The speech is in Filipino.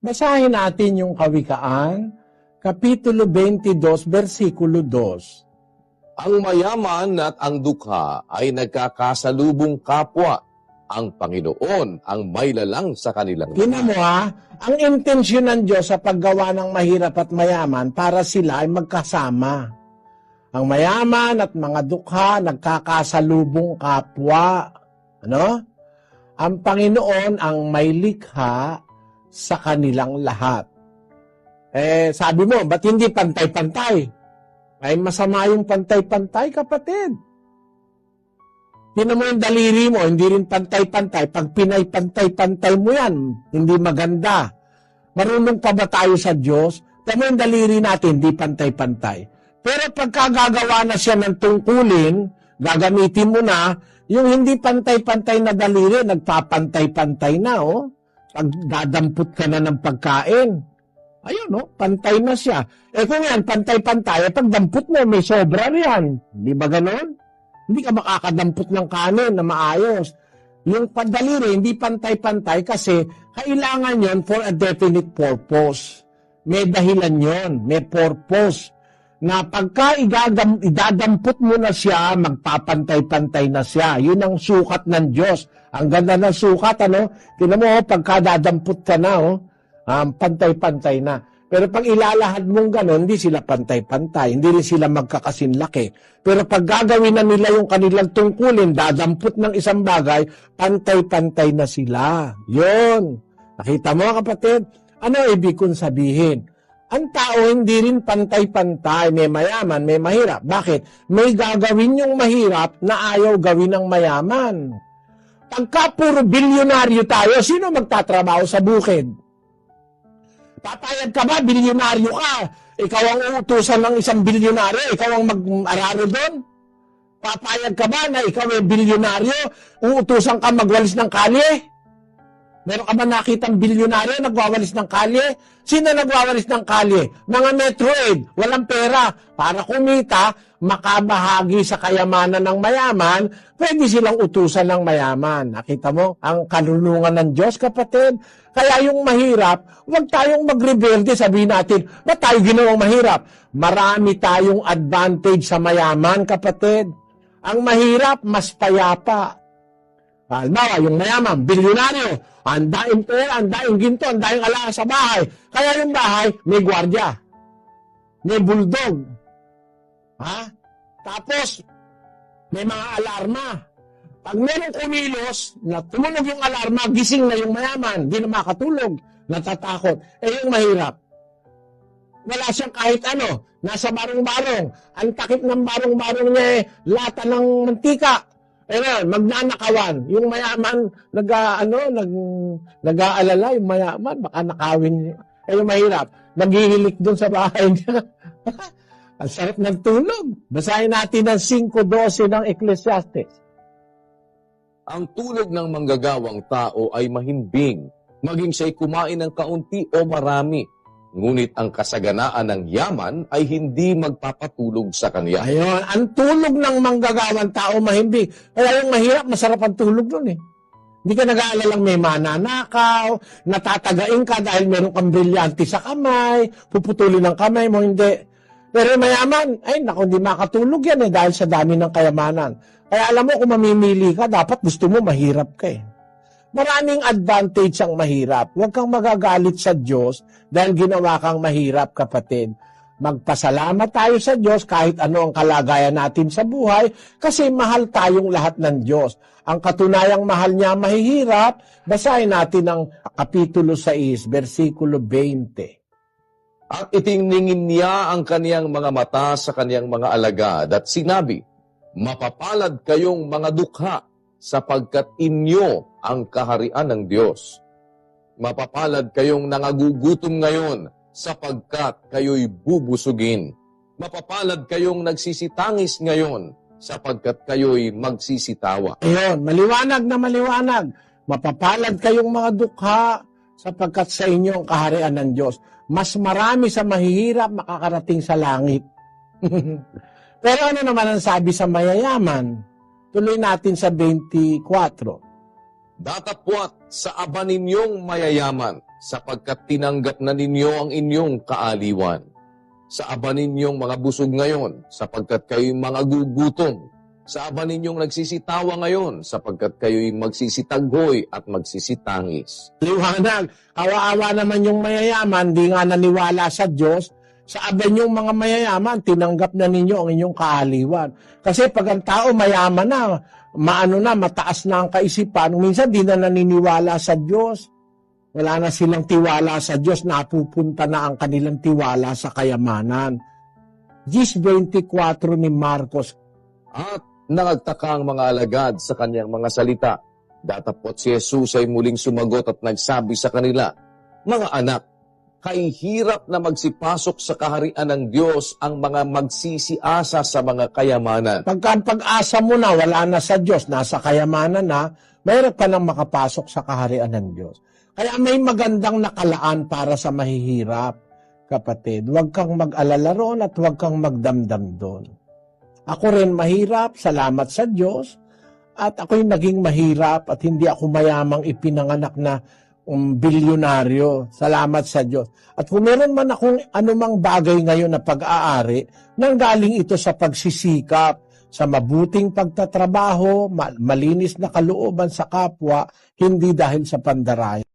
Basahin natin yung Kawikaan, Kapitulo 22, versikulo 2. Ang mayaman at ang dukha ay nagkakasalubong kapwa. Ang Panginoon ang mailalang sa kanilang Tingnan mo ang intensyon ng Diyos sa paggawa ng mahirap at mayaman para sila ay magkasama. Ang mayaman at mga dukha nagkakasalubong kapwa. Ano? Ang Panginoon ang may likha sa kanilang lahat. Sabi mo, ba't hindi pantay-pantay? Ay masama yung pantay-pantay, kapatid. Tingnan mo yung daliri mo, hindi rin pantay-pantay. Pag pinay-pantay-pantay mo yan, hindi maganda. Marunong pa ba tayo sa Diyos? Tingnan mo yung daliri natin, hindi pantay-pantay. Pero pagka gagawa na siya ng tungkulin, gagamitin mo na, yung hindi pantay-pantay na daliri, nagpapantay-pantay na, oh. Pag dadampot ka na ng pagkain, ayun, no? Pantay na siya. Kung yan, pantay-pantay, pag dampot mo, may sobra riyan. Di ba ganon? Hindi ka makakadampot ng kanin na maayos. Yung padaliri, hindi pantay-pantay kasi kailangan yon for a definite purpose. May dahilan yon, may purpose. Na pagka idadampot mo na siya, magpapantay-pantay na siya. Yun ang sukat ng Diyos. Ang ganda ng sukat, ano? Tingnan mo, pagka dadampot ka na, pantay-pantay na. Pero pag ilalahad mong gano'n, hindi sila pantay-pantay. Hindi rin sila magkakasinlaki. Pero pag gagawin na nila yung kanilang tungkulin, dadampot ng isang bagay, pantay-pantay na sila. Yun. Nakita mo, kapatid? Ano ibig kong sabihin? Ang tao hindi rin pantay-pantay. May mayaman, may mahirap. Bakit? May gagawin yung mahirap na ayaw gawin ng mayaman. Pagka puro bilyonaryo tayo, sino magtatrabaho sa bukid? Papayag ka ba? Bilyonaryo ka. Ikaw ang uutusan ng isang bilyonaryo. Ikaw ang mag-araro doon. Papayag ka ba na ikaw ay bilyonaryo? Uutusan ka magwalis ng kalye? Meron ka ba nakitang bilyonaryo nagwawalis ng kalye? Sino nagwawalis ng kalye? Mga Metroid. Walang pera. Para kumita, makabahagi sa kayamanan ng mayaman, pwede silang utusan ng mayaman. Nakita mo? Ang kalulungan ng Diyos, kapatid. Kaya yung mahirap, huwag tayong magrebelde, sabihin natin, ba't tayo ginawang mahirap? Marami tayong advantage sa mayaman, kapatid. Ang mahirap, mas payapa. Halimbawa, yung mayaman, bilyonaryo, ang daing pera, ang daing ginto, ang daing alaga sa bahay. Kaya yung bahay, may gwardya. May bulldog. Tapos, may mga alarma. Pag merong kumilos, na tumunog yung alarma, gising na yung mayaman, di na makatulog, natatakot. Yung mahirap, wala siyang kahit ano, nasa barong-barong, ang takip ng barong-barong niya lata ng mantika. Magnanakawan. Yung mayaman, nag-aalala, yung mayaman, baka nakawin niya. Yung mahirap, naghihilik doon sa bahay niya. Ang sarap ng tulog. Basahin natin ang 5:12 ng Ecclesiastes. Ang tulog ng manggagawang tao ay mahimbing, maging siya'y kumain ng kaunti o marami. Ngunit ang kasaganaan ng yaman ay hindi magpapatulog sa kanya. Ayun, ang tulog ng manggagawang tao mahimbing. Kaya yung mahirap, masarap ang tulog nun eh. Hindi ka nag-aalalang may mananakaw, natatagain ka dahil meron kang brilyante sa kamay, puputulin ng kamay mo, hindi. Pero mayaman, hindi makatulog yan dahil sa dami ng kayamanan. Kaya alam mo, kung mamimili ka, dapat gusto mo mahirap ka eh. Maraming advantage ang mahirap. Huwag kang magagalit sa Diyos dahil ginawa kang mahirap, kapatid. Magpasalamat tayo sa Diyos kahit ano ang kalagayan natin sa buhay kasi mahal tayong lahat ng Diyos. Ang katunayang mahal niya mahihirap, basahin natin ang Kapitulo 6, versikulo 20. At itiningin niya ang kaniyang mga mata sa kaniyang mga alagad at sinabi, mapapalad kayong mga dukha sapagkat inyo ang kaharian ng Diyos. Mapapalad kayong nangagugutom ngayon sapagkat kayo'y bubusugin. Mapapalad kayong nagsisitangis ngayon sapagkat kayo'y magsisitawa. Ayun, maliwanag na maliwanag. Mapapalad kayong mga dukha sapagkat sa inyo ang kaharian ng Diyos. Mas marami sa mahihirap makakarating sa langit. Pero ano naman ang sabi sa mayayaman? Tuloy natin sa 24. Datapwat sa aba ninyong mayayaman, sapagkat tinanggap na ninyo ang inyong kaaliwan. Sa aba ninyong mga busog ngayon, sapagkat kayo'y mga gugutom. Sa aba ninyong nagsisitawa ngayon, sapagkat kayo'y magsisitaghoy at magsisitangis. Liwanag, kawawa naman yung mayayaman, di nga naniwala sa Diyos. Sa aba niyong mga mayayaman, tinanggap na ninyo ang inyong kaaliwan. Kasi pag ang tao mayaman na, mataas na ang kaisipan, minsan di na naniniwala sa Diyos. Wala na silang tiwala sa Diyos, napupunta na ang kanilang tiwala sa kayamanan. 10:24 ni Marcos. At nagtaka ang mga alagad sa kanyang mga salita. Datapot si Jesus ay muling sumagot at nagsabi sa kanila, "Mga anak, kay hirap na magsipasok sa kaharian ng Diyos ang mga magsisiasa sa mga kayamanan." Pagka ang pag-asa mo na, wala na sa Diyos, nasa kayamanan na, mayroon ka nang makapasok sa kaharian ng Diyos. Kaya may magandang nakalaan para sa mahihirap, kapatid. Huwag kang mag-alala roon at huwag kang magdamdam doon. Ako rin mahirap, salamat sa Diyos, at ako'y naging mahirap at hindi ako mayamang ipinanganak na bilyonaryo. Salamat sa Diyos. At kung meron man akong anumang bagay ngayon na pag-aari, nanggaling ito sa pagsisikap, sa mabuting pagtatrabaho, malinis na kalooban sa kapwa, hindi dahil sa pandaraya.